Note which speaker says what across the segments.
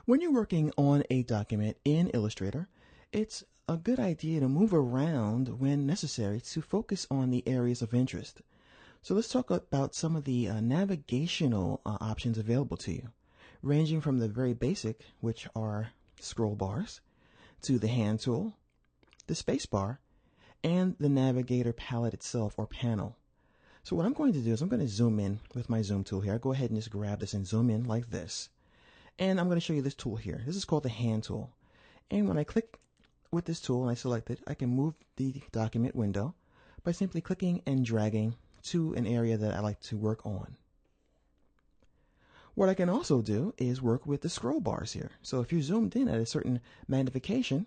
Speaker 1: When you're working on a document in Illustrator, it's a good idea to move around when necessary to focus on the areas of interest. So let's talk about some of the navigational options available to you, ranging from the very basic, which are scroll bars, to the hand tool, the space bar, and the navigator palette itself or panel. So what I'm going to do is I'm going to zoom in with my zoom tool here. I go ahead and just grab this and zoom in like this. And I'm going to show you this tool here. This is called the hand tool. And when I click with this tool and I select it, I can move the document window by simply clicking and dragging to an area that I like to work on. What I can also do is work with the scroll bars here. So if you're zoomed in at a certain magnification,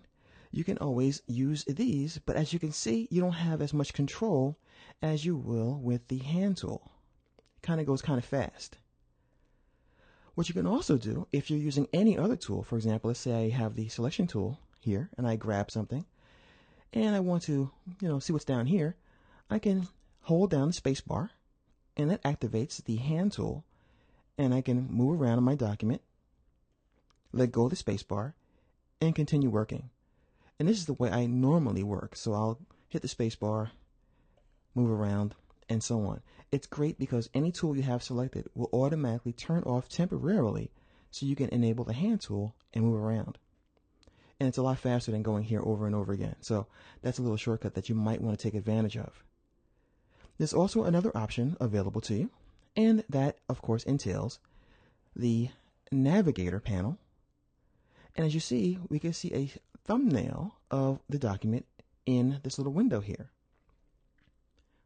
Speaker 1: you can always use these, but as you can see, you don't have as much control as you will with the hand tool. It kind of goes kind of fast. What you can also do, if you're using any other tool, for example, let's say I have the selection tool here and I grab something and I want to, see what's down here, I can hold down the space bar and that activates the hand tool and I can move around in my document, let go of the space bar, and continue working. And this is the way I normally work. So I'll hit the space bar, move around, and so on. It's great because any tool you have selected will automatically turn off temporarily so you can enable the hand tool and move around. And it's a lot faster than going here over and over again. So that's a little shortcut that you might want to take advantage of. There's also another option available to you, and that, of course, entails the navigator panel. And as you see, we can see a thumbnail of the document in this little window here.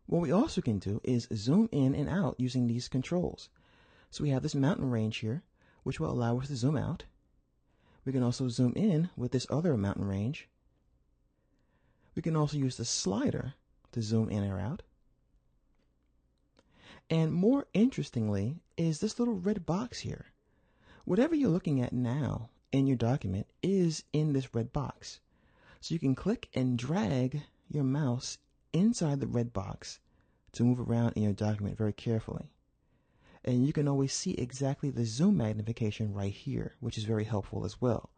Speaker 1: What we also can do is zoom in and out using these controls. So we have this mountain range here, which will allow us to zoom out. We can also zoom in with this other mountain range. We can also use the slider to zoom in or out. And more interestingly is this little red box here. Whatever you're looking at now in your document is in this red box. So you can click and drag your mouse inside the red box to move around in your document very carefully. And you can always see exactly the zoom magnification right here, which is very helpful as well.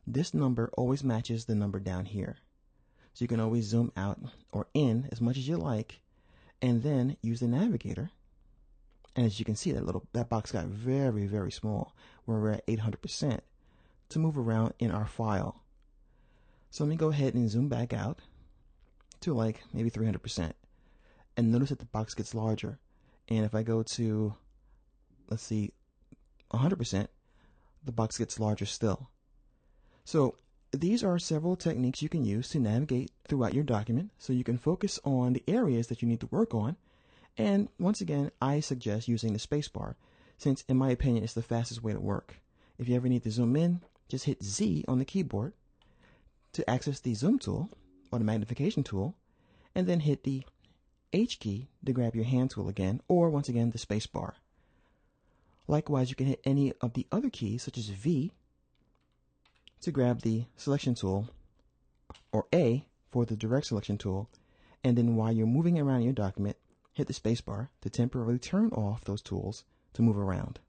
Speaker 1: This number always matches the number down here. So you can always zoom out or in as much as you like, and then use the navigator. And as you can see, that box got very, very small when we're at 800% to move around in our file. So let me go ahead and zoom back out to like maybe 300%. And notice that the box gets larger. And if I go to, let's see, 100%, the box gets larger still. So these are several techniques you can use to navigate throughout your document so you can focus on the areas that you need to work on. And once again, I suggest using the spacebar since, in my opinion, it's the fastest way to work. If you ever need to zoom in, just hit Z on the keyboard to access the zoom tool or the magnification tool, and then hit the H key to grab your hand tool again, or once again, the space bar. Likewise, you can hit any of the other keys, such as V, to grab the selection tool, or A for the direct selection tool, and then while you're moving around your document, hit the space bar to temporarily turn off those tools to move around.